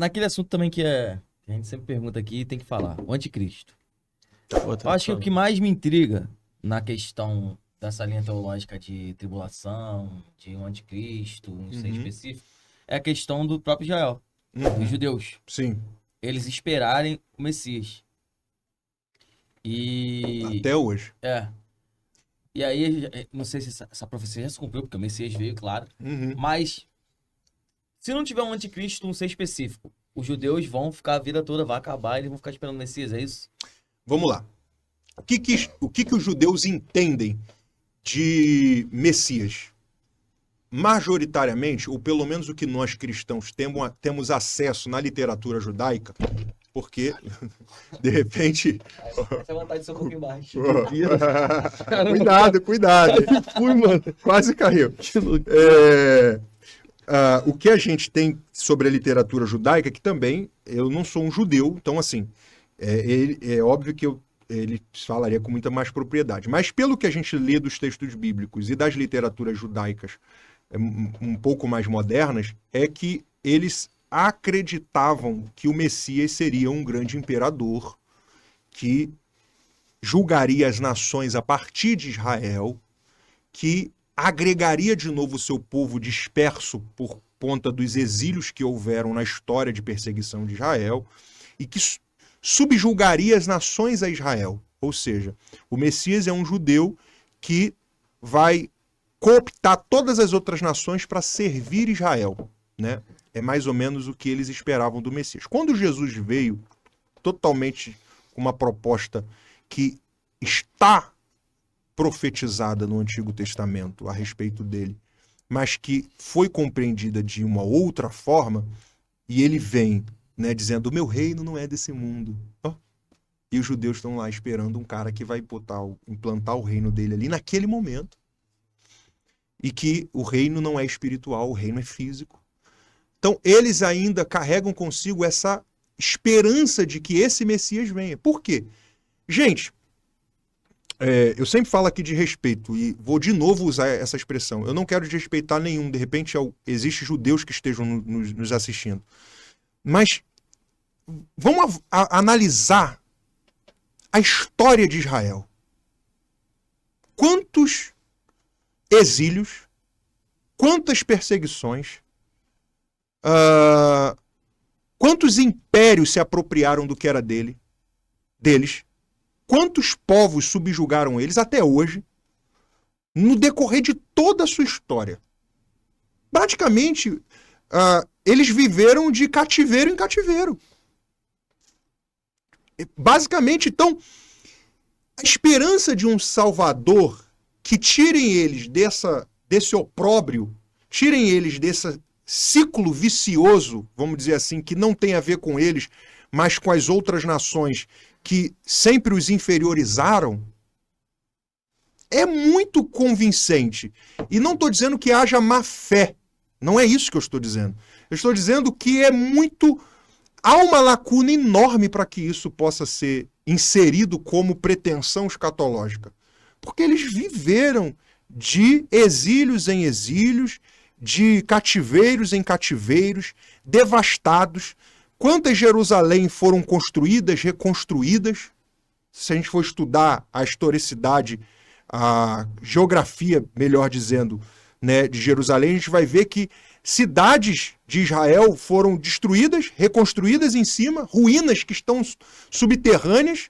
naquele assunto também que a gente sempre pergunta aqui e tem que falar, o anticristo. Eu acho que o que mais me intriga na questão dessa linha teológica de tribulação, de um anticristo, um ser específico, é a questão do próprio Israel, dos judeus. Sim. Eles esperarem o Messias. E... Até hoje. E aí, não sei se essa profecia já se cumpriu, porque o Messias veio, claro. Mas, se não tiver um anticristo, um ser específico, os judeus vão ficar a vida toda, vai acabar, e eles vão ficar esperando o Messias, é isso? Vamos lá. O que os judeus entendem de Messias? Majoritariamente, ou pelo menos o que nós cristãos temos acesso na literatura judaica, porque, de repente... Essa vontade de ser um pouquinho baixo. Cuidado. Fui, mano. Quase caiu. O que a gente tem sobre a literatura judaica, que também, eu não sou um judeu, então assim, é óbvio que ele falaria com muita mais propriedade. Mas pelo que a gente lê dos textos bíblicos e das literaturas judaicas um pouco mais modernas, é que eles acreditavam que o Messias seria um grande imperador que julgaria as nações a partir de Israel, que agregaria de novo o seu povo disperso por conta dos exílios que houveram na história de perseguição de Israel, e que subjugaria as nações a Israel. Ou seja, o Messias é um judeu que vai cooptar todas as outras nações para servir Israel, né? É mais ou menos o que eles esperavam do Messias. Quando Jesus veio totalmente com uma proposta que está profetizada no Antigo Testamento a respeito dele, mas que foi compreendida de uma outra forma, e ele vem, né, dizendo, o meu reino não é desse mundo. E os judeus estão lá esperando um cara que vai implantar o reino dele ali naquele momento. E que o reino não é espiritual, o reino é físico. Então, eles ainda carregam consigo essa esperança de que esse Messias venha. Por quê? Gente, eu sempre falo aqui de respeito, e vou de novo usar essa expressão. Eu não quero desrespeitar nenhum, de repente existem judeus que estejam nos assistindo. Mas vamos analisar a história de Israel. Quantos exílios, quantas perseguições, quantos impérios se apropriaram do que era deles, quantos povos subjugaram eles até hoje, no decorrer de toda a sua história. Praticamente, eles viveram de cativeiro em cativeiro. Basicamente, então, a esperança de um Salvador que tirem eles desse opróbrio, tirem eles desse ciclo vicioso, vamos dizer assim, que não tem a ver com eles, mas com as outras nações que sempre os inferiorizaram, é muito convincente. E não estou dizendo que haja má fé. Não é isso que eu estou dizendo. Eu estou dizendo que há uma lacuna enorme para que isso possa ser inserido como pretensão escatológica. Porque eles viveram de exílios em exílios, de cativeiros em cativeiros, devastados. Quantas Jerusalém foram construídas, reconstruídas? Se a gente for estudar a historicidade, a geografia, melhor dizendo, né, de Jerusalém, a gente vai ver que cidades de Israel foram destruídas, reconstruídas em cima, ruínas que estão subterrâneas,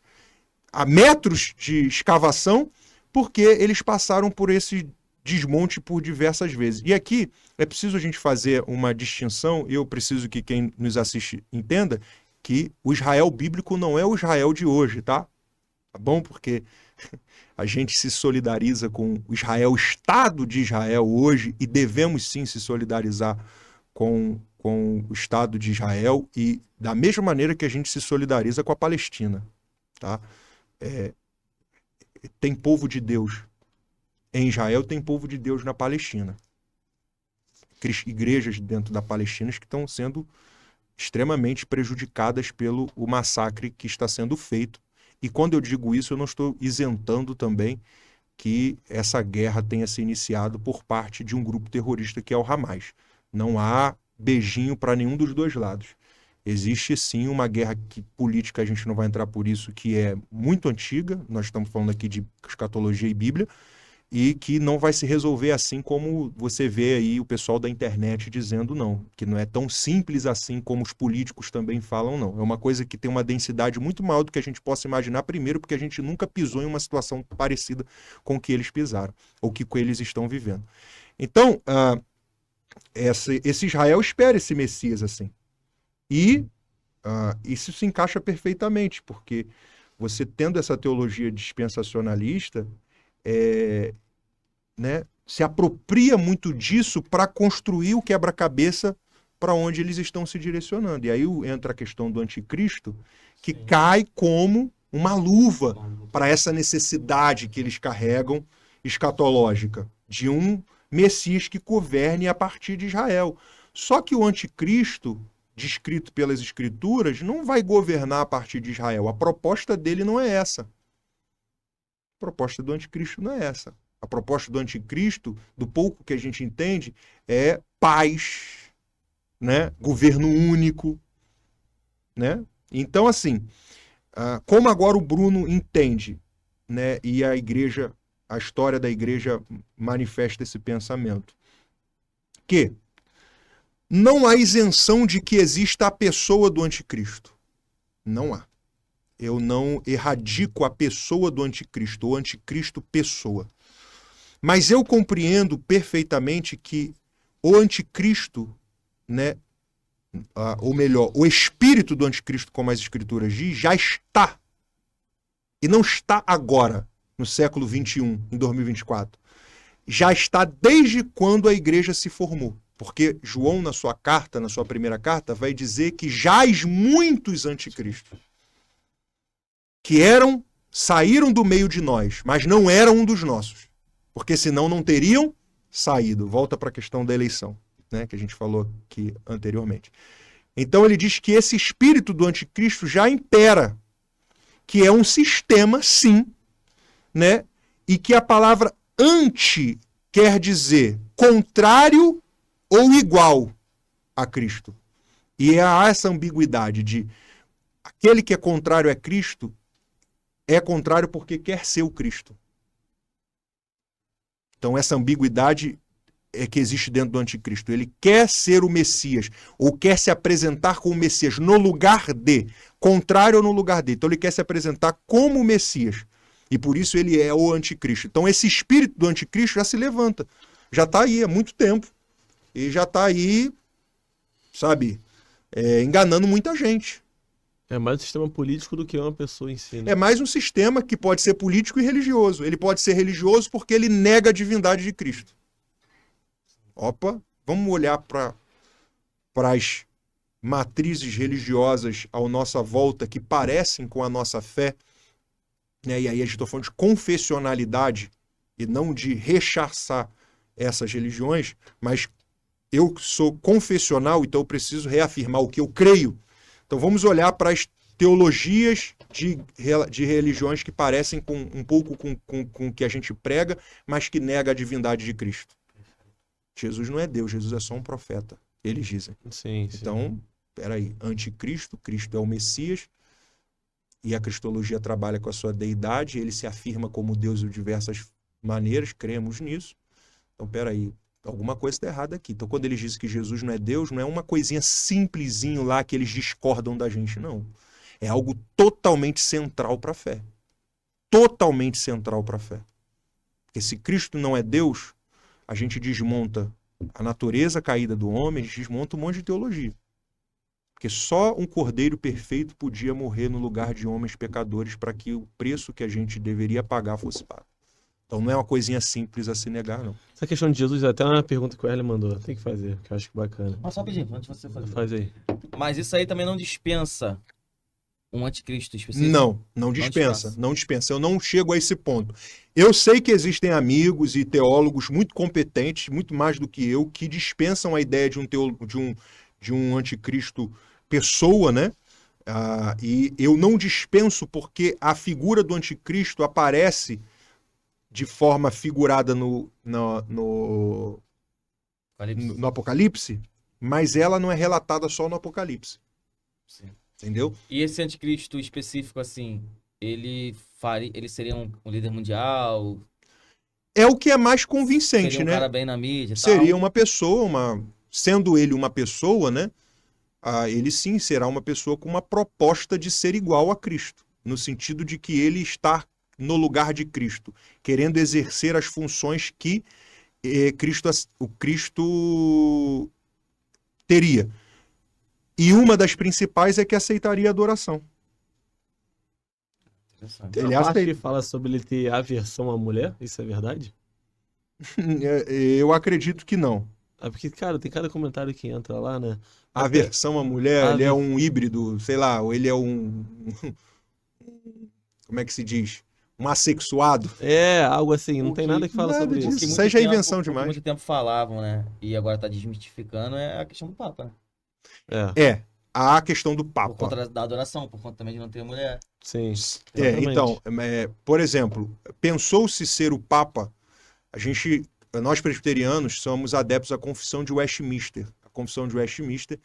a metros de escavação, porque eles passaram por esse desmonte por diversas vezes. E aqui é preciso a gente fazer uma distinção, e eu preciso que quem nos assiste entenda que o Israel bíblico não é o Israel de hoje, tá? Tá bom? Porque a gente se solidariza com o Israel, o Estado de Israel hoje, e devemos sim se solidarizar com o Estado de Israel, e da mesma maneira que a gente se solidariza com a Palestina, tá? Tem povo de Deus em Israel, tem povo de Deus na Palestina. Igrejas dentro da Palestina que estão sendo extremamente prejudicadas pelo massacre que está sendo feito. E quando eu digo isso, eu não estou isentando também que essa guerra tenha se iniciado por parte de um grupo terrorista que é o Hamas. Não há beijinho para nenhum dos dois lados. Existe sim uma guerra política, a gente não vai entrar por isso, que é muito antiga, nós estamos falando aqui de escatologia e Bíblia, e que não vai se resolver assim como você vê aí o pessoal da internet dizendo não, que não é tão simples assim como os políticos também falam não. É uma coisa que tem uma densidade muito maior do que a gente possa imaginar, primeiro porque a gente nunca pisou em uma situação parecida com o que eles pisaram, ou que eles estão vivendo. Então, esse Israel espera esse Messias assim. E isso se encaixa perfeitamente, porque você tendo essa teologia dispensacionalista, né, se apropria muito disso para construir o quebra-cabeça para onde eles estão se direcionando. E aí entra a questão do anticristo, que cai como uma luva para essa necessidade que eles carregam escatológica, de um Messias que governe a partir de Israel. Só que o anticristo, descrito pelas Escrituras, não vai governar a partir de Israel. A proposta dele não é essa. A proposta do anticristo não é essa. A proposta do anticristo, do pouco que a gente entende, é paz, né? Governo único, né? Então, assim, como agora o Bruno entende, né? E a história da igreja manifesta esse pensamento, que não há isenção de que exista a pessoa do anticristo. Não há. Eu não erradico a pessoa do anticristo, o anticristo pessoa. Mas eu compreendo perfeitamente que o anticristo, né, ou melhor, o espírito do anticristo, como as escrituras diz, já está. E não está agora, no século 21, em 2024. Já está desde quando a igreja se formou. Porque João, na sua carta, na sua primeira carta, vai dizer que jaz muitos anticristos, que saíram do meio de nós, mas não eram um dos nossos. Porque senão não teriam saído. Volta para a questão da eleição, né, que a gente falou aqui anteriormente. Então ele diz que esse espírito do anticristo já impera, que é um sistema, sim, né, e que a palavra anti quer dizer contrário ou igual a Cristo. E há essa ambiguidade de aquele que é contrário a Cristo é contrário porque quer ser o Cristo. Então essa ambiguidade é que existe dentro do anticristo. Ele quer ser o Messias, ou quer se apresentar como Messias no lugar de, contrário ou no lugar de. Então ele quer se apresentar como Messias. E por isso ele é o anticristo. Então esse espírito do anticristo já se levanta. Já está aí há muito tempo. E já está aí, sabe, enganando muita gente. É mais um sistema político do que uma pessoa em si, né? É mais um sistema que pode ser político e religioso. Ele pode ser religioso porque ele nega a divindade de Cristo. Opa, vamos olhar para as matrizes religiosas à nossa volta que parecem com a nossa fé, né? E aí a gente está falando de confessionalidade e não de rechaçar essas religiões, mas eu sou confessional, então eu preciso reafirmar o que eu creio. Então vamos olhar para as teologias de religiões que parecem um pouco com o que a gente prega, mas que nega a divindade de Cristo. Jesus não é Deus, Jesus é só um profeta, eles dizem. Sim. Então, peraí, anticristo, Cristo é o Messias, e a cristologia trabalha com a sua deidade, ele se afirma como Deus de diversas maneiras, cremos nisso. Então, peraí, alguma coisa está errada aqui. Então, quando eles dizem que Jesus não é Deus, não é uma coisinha simplesinho lá que eles discordam da gente, não. É algo totalmente central para a fé. Totalmente central para a fé. Porque se Cristo não é Deus, a gente desmonta a natureza caída do homem, a gente desmonta um monte de teologia. Porque só um cordeiro perfeito podia morrer no lugar de homens pecadores para que o preço que a gente deveria pagar fosse pago. Então não é uma coisinha simples a se negar, não. Essa questão de Jesus é até uma pergunta que o Erle mandou. Tem que fazer, que eu acho bacana. Mas só pedir, antes de você fazer. Faz aí. Mas isso aí também não dispensa um anticristo específico? Não dispensa. Não dispensa. Eu não chego a esse ponto. Eu sei que existem amigos e teólogos muito competentes, muito mais do que eu, que dispensam a ideia de um anticristo pessoa, né? E eu não dispenso porque a figura do anticristo aparece de forma figurada no Apocalipse, mas ela não é relatada só no Apocalipse. Sim. Entendeu? E esse anticristo específico, assim, ele seria um líder mundial? É o que é mais convincente, Seria um né? cara bem na mídia e Seria tal? uma pessoa, sendo ele uma pessoa, né? Ele sim será uma pessoa com uma proposta de ser igual a Cristo, no sentido de que ele está no lugar de Cristo, querendo exercer as funções que o Cristo teria. E uma das principais é que aceitaria a adoração. Interessante. Tem Ele uma parte aceita. que fala sobre ele ter aversão à mulher, isso é verdade? Eu acredito que não. Porque, cara, tem cada comentário que entra lá, né? A Até- aversão à mulher, ele é um híbrido, sei lá, ou ele é um. Como é que se diz? Um assexuado. É, algo assim, não O tem que- nada que fala nada sobre disso. O que isso. Isso aí já é invenção o que demais. muito tempo falavam, né? E agora tá desmistificando é a questão do Papa, né? É, A questão do Por Papa. conta da adoração, por conta também de não ter mulher. sim. Exatamente. Então, por exemplo, pensou-se ser o Papa, nós presbiterianos somos adeptos à Confissão de Westminster. A Confissão de Westminster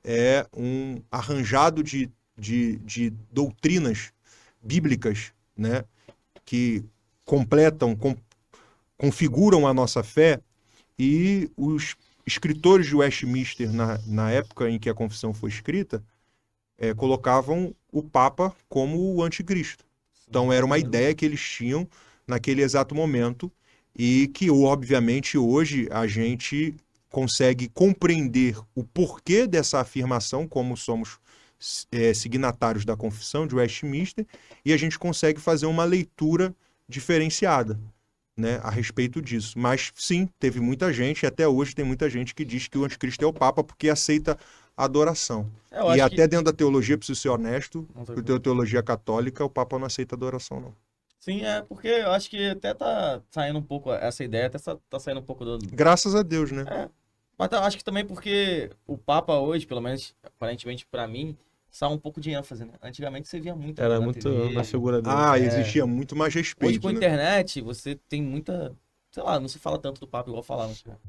é um arranjado de doutrinas bíblicas, né, que configuram a nossa fé, e os escritores de Westminster, na época em que a confissão foi escrita, colocavam o Papa como o anticristo. Então era uma ideia que eles tinham naquele exato momento e que, obviamente, hoje a gente consegue compreender o porquê dessa afirmação, como somos signatários da Confissão de Westminster, e a gente consegue fazer uma leitura diferenciada, né, a respeito disso. Mas sim, teve muita gente, e até hoje tem muita gente que diz que o anticristo é o Papa porque aceita a adoração. Eu E acho até dentro da teologia, preciso ser honesto, Não tem por teologia católica, o Papa não aceita adoração, não. Sim, porque eu acho que até tá saindo um pouco, essa ideia até tá saindo um pouco do... Graças a Deus, né? Mas eu acho que também porque o Papa hoje, pelo menos aparentemente pra mim, sai um pouco de ênfase, né? Antigamente você via muito Era na muito TV. na figura dele. Existia muito mais Hoje respeito, com a né? internet você tem muita... Sei lá, não se fala tanto do Papa igual falava antigamente.